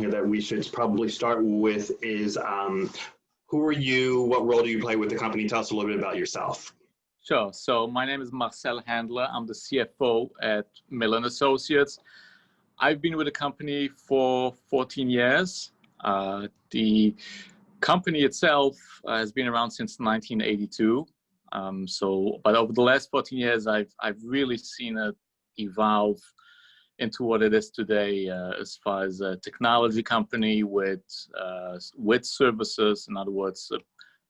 here that we should probably start with is who are you? What role do you play with the company? Tell us a little bit about yourself. Sure. So my name is Marcel Handler. I'm the CFO at Millin Associates. I've been with the company for 14 years. The company itself has been around since 1982. But over the last 14 years, I've really seen it evolve into what it is today, as far as a technology company with services. In other words,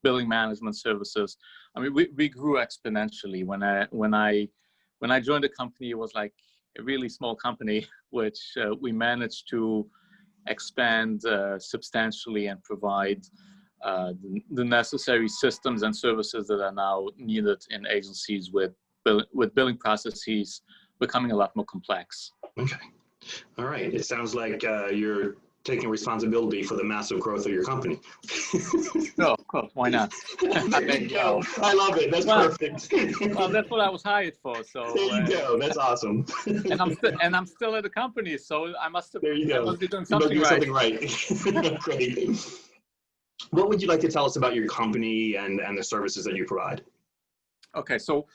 billing management services. I mean, we grew exponentially. When I joined the company, it was like a really small company, which we managed to expand substantially and provide the necessary systems and services that are now needed in agencies with billing processes becoming a lot more complex. Okay. All right. It sounds like you're taking responsibility for the massive growth of your company. No, of course. Why not? There you go. I love it. That's perfect. Well, that's what I was hired for. So there you go. That's awesome. and I'm still at the company, so I must there you go. I must be doing something right. Great. What would you like to tell us about your company and the services that you provide? Okay, so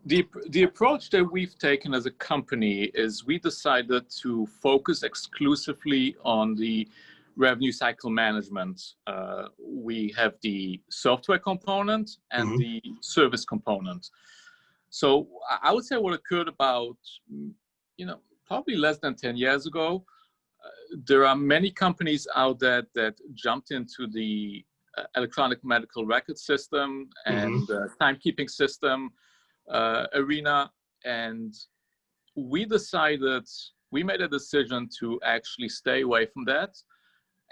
the approach that we've taken as a company is we decided to focus exclusively on the revenue cycle management. We have the software component and the service component. So I would say what occurred about, probably less than 10 years ago, there are many companies out there that jumped into the electronic medical record system and timekeeping system arena, and we made a decision to actually stay away from that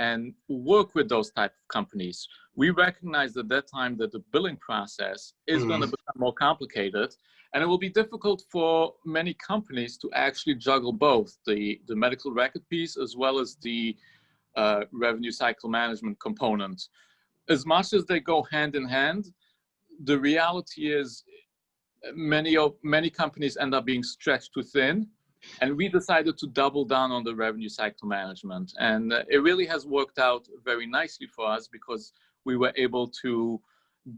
and work with those type of companies. We recognized at that time that the billing process is going to become more complicated, and it will be difficult for many companies to actually juggle both the medical record piece as well as the revenue cycle management component. As much as they go hand in hand, the reality is many companies end up being stretched too thin, and we decided to double down on the revenue cycle management. And it really has worked out very nicely for us because we were able to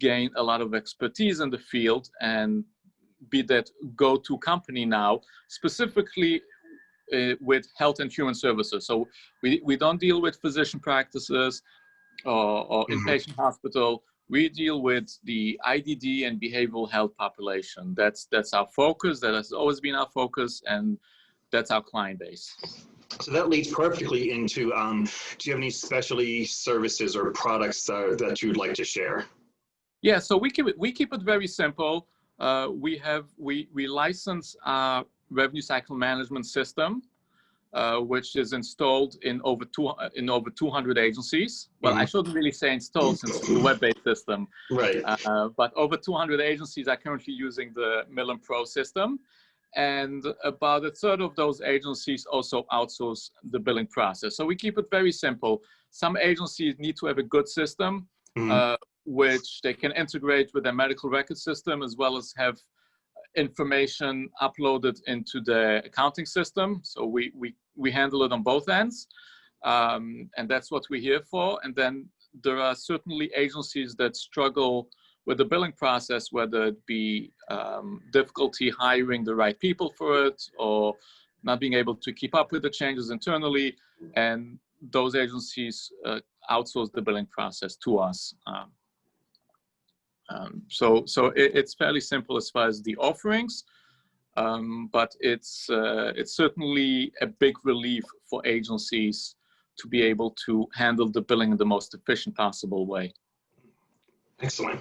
gain a lot of expertise in the field and be that go-to company now, specifically with health and human services. So we don't deal with physician practices or inpatient hospital. We deal with the IDD and behavioral health population. That's our focus. That has always been our focus, and that's our client base. So that leads perfectly into, do you have any specialty services or products that you'd like to share? Yeah, so we keep it very simple. We license our revenue cycle management system, which is installed in over 200 agencies. Well, I shouldn't really say installed since it's a web-based system. Right. But over 200 agencies are currently using the Millin Pro system. And about a third of those agencies also outsource the billing process. So we keep it very simple. Some agencies need to have a good system, which they can integrate with their medical record system, as well as have information uploaded into the accounting system. So we handle it on both ends, and that's what we're here for. And then there are certainly agencies that struggle with the billing process, whether it be difficulty hiring the right people for it or not being able to keep up with the changes internally, and those agencies outsource the billing process to us. So it's fairly simple as far as the offerings, but it's certainly a big relief for agencies to be able to handle the billing in the most efficient possible way. Excellent.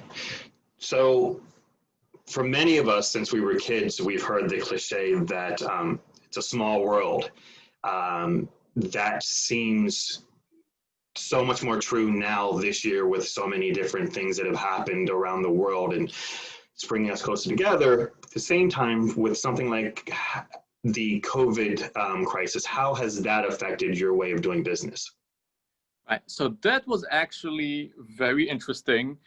So for many of us, since we were kids, we've heard the cliche that it's a small world. That seems so much more true now this year with so many different things that have happened around the world, and it's bringing us closer together. At the same time, with something like the COVID crisis, how has that affected your way of doing business? Right. So that was actually very interesting.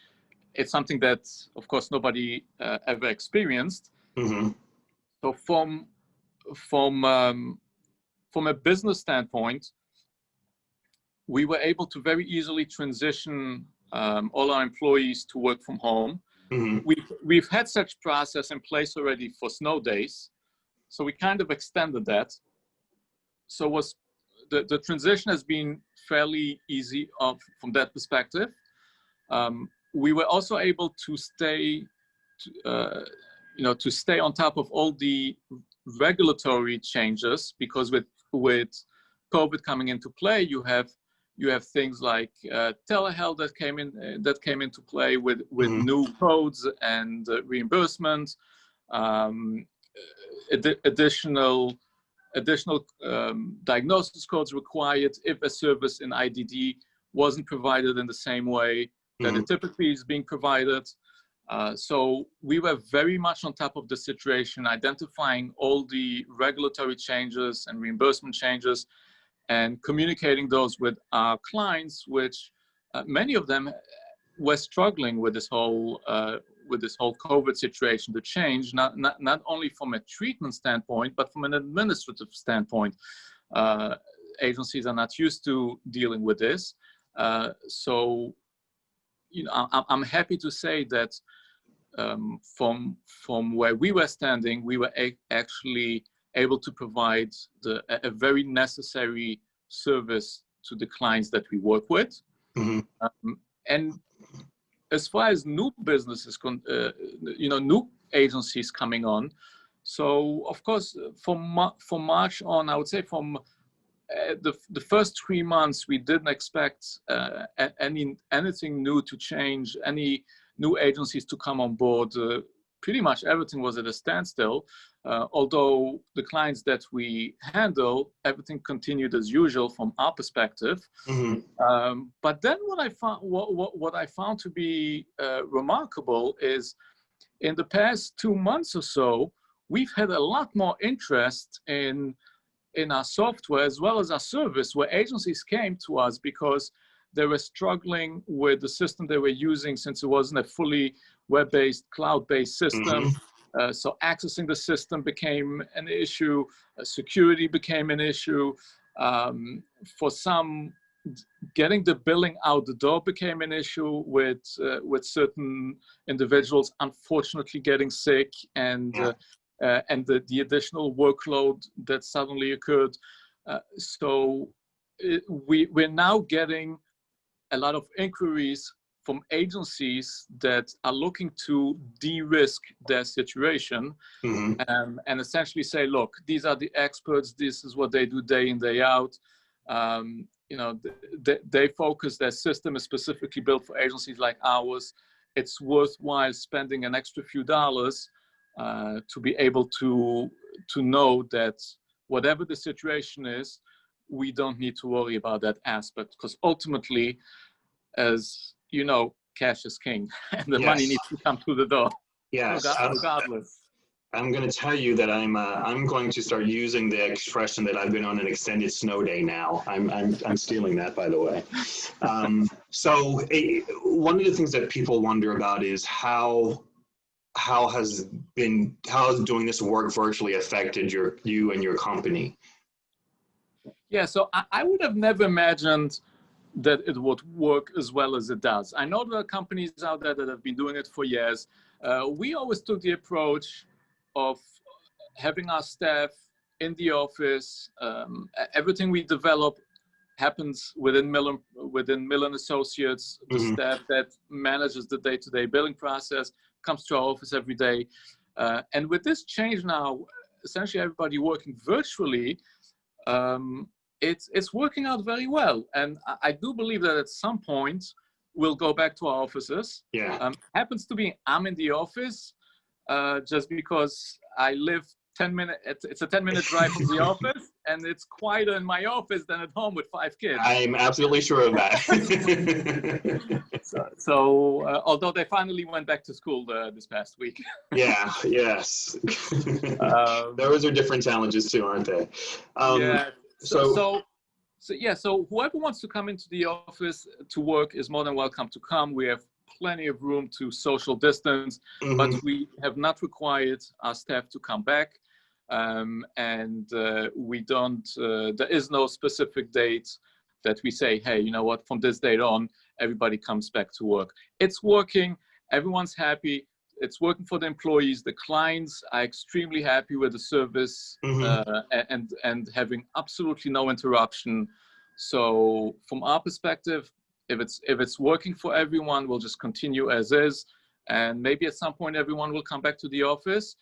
It's something that, of course, nobody ever experienced. So from a business standpoint, we were able to very easily transition all our employees to work from home. Mm-hmm. We've had such process in place already for snow days, so we kind of extended that. So the transition has been fairly easy from that perspective. We were also able to stay, to stay on top of all the regulatory changes, because with COVID coming into play, you have things like telehealth that came into play with Mm-hmm. new codes and reimbursement, additional diagnosis codes required if a service in IDD wasn't provided in the same way that it typically is being provided. So we were very much on top of the situation, identifying all the regulatory changes and reimbursement changes and communicating those with our clients, which many of them were struggling with this whole COVID situation to change, not only from a treatment standpoint, but from an administrative standpoint. Agencies are not used to dealing with this. So, I'm happy to say that from where we were standing, we were actually able to provide a very necessary service to the clients that we work with. Mm-hmm. And as far as new businesses, new agencies coming on, so of course from March on, I would say from the first 3 months, we didn't expect anything new to change, any new agencies to come on board. Pretty much everything was at a standstill. Although the clients that we handle, everything continued as usual from our perspective. Mm-hmm. But then what I found to be remarkable is, in the past 2 months or so, we've had a lot more interest in our software as well as our service, where agencies came to us because they were struggling with the system they were using, since it wasn't a fully web-based, cloud-based system. Mm-hmm. So accessing the system became an issue, security became an issue. For some, getting the billing out the door became an issue, with certain individuals unfortunately getting sick, and the additional workload that suddenly occurred. So we're now getting a lot of inquiries from agencies that are looking to de-risk their situation. Mm-hmm. And essentially say, look, these are the experts, this is what they do day in, day out. They focus, their system is specifically built for agencies like ours. It's worthwhile spending an extra few dollars to be able to know that whatever the situation is, we don't need to worry about that aspect, because ultimately, as you know, cash is king, and the money needs to come through the door. Yes, regardless. I'm going to tell you that I'm going to start using the expression that I've been on an extended snow day now. I'm stealing that, by the way. So one of the things that people wonder about is how has doing this work virtually affected you and your company? Yeah, so I would have never imagined that it would work as well as it does. I know there are companies out there that have been doing it for years. We always took the approach of having our staff in the office. Everything we develop happens within Millin Associates. The mm-hmm. staff that manages the day-to-day billing process comes to our office every day. And with this change now, essentially everybody working virtually, it's working out very well. And I do believe that at some point we'll go back to our offices. Yeah. Happens to be I'm in the office just because I live 10 minutes, it's a 10-minute drive from the office, and it's quieter in my office than at home with 5 kids. I'm absolutely sure of that. So although they finally went back to school this past week. Yeah, yes. Those are different challenges too, aren't they? Yeah. So whoever wants to come into the office to work is more than welcome to come. We have plenty of room to social distance, mm-hmm. but we have not required our staff to come back. And we don't, there is no specific date that we say, hey, you know what, from this date on, everybody comes back to work. It's working, everyone's happy, it's working for the employees, the clients are extremely happy with the service, and having absolutely no interruption. So from our perspective, if it's working for everyone, we'll just continue as is, and maybe at some point everyone will come back to the office.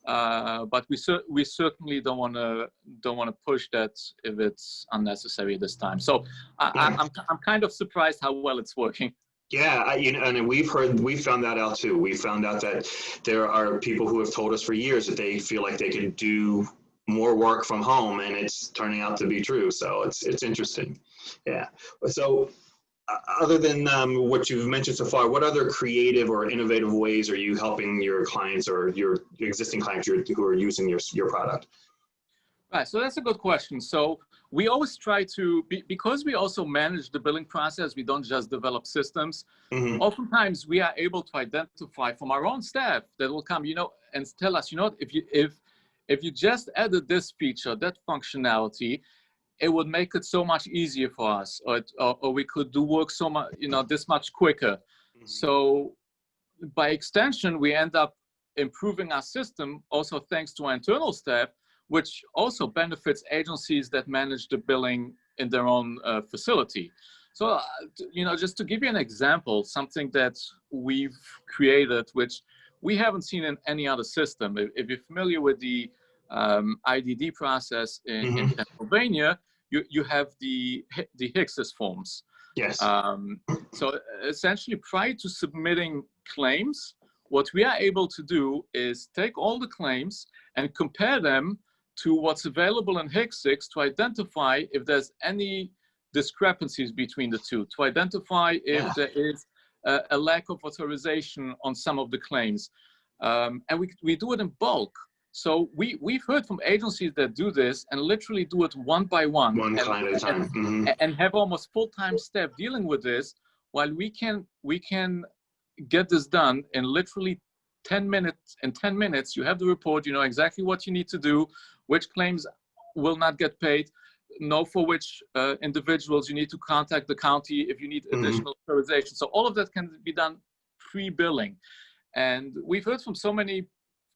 But we certainly don't want to push that if it's unnecessary this time. So I'm kind of surprised how well it's working. Yeah, and we found that out too. We found out that there are people who have told us for years that they feel like they can do more work from home, and it's turning out to be true. So it's interesting. Yeah. So other than what you've mentioned so far, what other creative or innovative ways are you helping your clients or your existing clients who are using your product? Right, so that's a good question. So we always try to, because we also manage the billing process, we don't just develop systems. Oftentimes we are able to identify from our own staff that will come, and tell us, if you just added this feature, that functionality, it would make it so much easier for us, or we could do work so much, this much quicker. So by extension, we end up improving our system also thanks to our internal staff, which also benefits agencies that manage the billing in their own facility. So, just to give you an example, something that we've created, which we haven't seen in any other system. If you're familiar with the IDD process in Pennsylvania, you have the HCSIS forms. Yes. So essentially, prior to submitting claims, what we are able to do is take all the claims and compare them to what's available in HCSIS to identify if there's any discrepancies between the two, to identify if there is a lack of authorization on some of the claims. And we do it in bulk. So we've heard from agencies that do this and literally do it one by one. One client at a time. And have almost full-time staff dealing with this, while we can get this done in literally 10 minutes. In 10 minutes, you have the report, you know exactly what you need to do, which claims will not get paid, know for which individuals you need to contact the county if you need additional authorization. So all of that can be done pre-billing. And we've heard from so many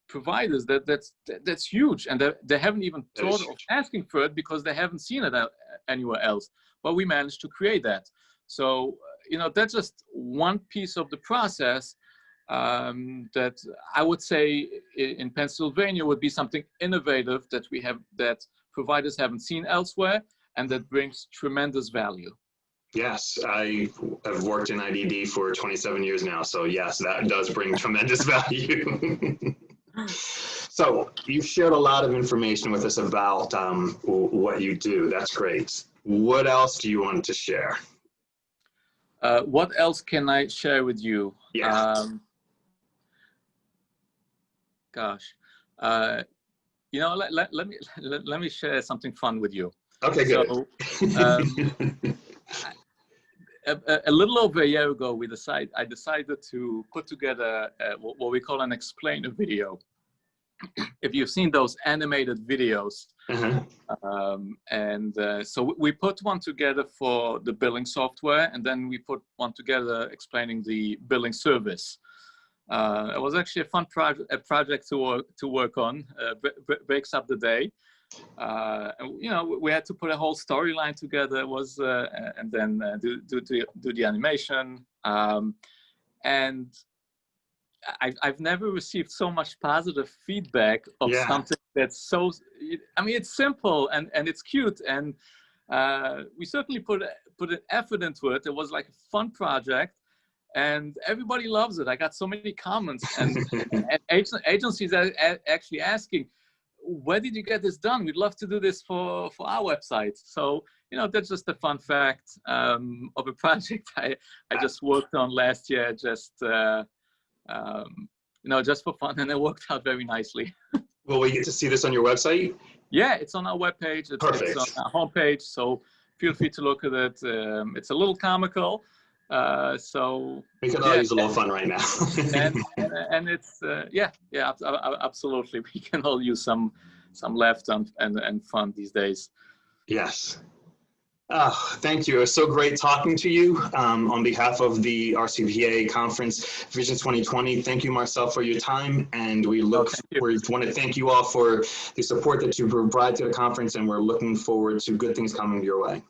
providers that's huge, and they haven't even thought of asking for it because they haven't seen it anywhere else. But we managed to create that. So, that's just one piece of the process that I would say in Pennsylvania would be something innovative that providers haven't seen elsewhere, and that brings tremendous value. Yes, I have worked in IDD for 27 years now, so yes, that does bring tremendous value. So you've shared a lot of information with us about what you do. That's great. What else do you want to share? What else can I share with you? Yeah. Let me share something fun with you. Okay, good. So, a little over a year ago, I decided to put together what we call an explainer video. If you've seen those animated videos, so we put one together for the billing software, and then we put one together explaining the billing service. It was actually a fun project to work on. Breaks up the day. We had to put a whole storyline together. It was and then do the animation. And I've never received so much positive feedback of something that's so. I mean, it's simple and it's cute, and we certainly put an effort into it. It was like a fun project, and everybody loves it. I got so many comments, and agencies are actually asking, where did you get this done? We'd love to do this for our website. So, that's just a fun fact of a project I just worked on last year, just for fun, and it worked out very nicely. Will we get to see this on your website? Yeah, it's on our webpage. It's on our homepage, so feel free to look at it. It's a little comical. So we could all use a little fun right now. and it's absolutely. We can all use some laughter and fun these days. Yes. Thank you. It was so great talking to you on behalf of the RCPA conference Vision 2020. Thank you, Marcel, for your time. And we want to thank you all for the support that you provide to the conference. And we're looking forward to good things coming your way.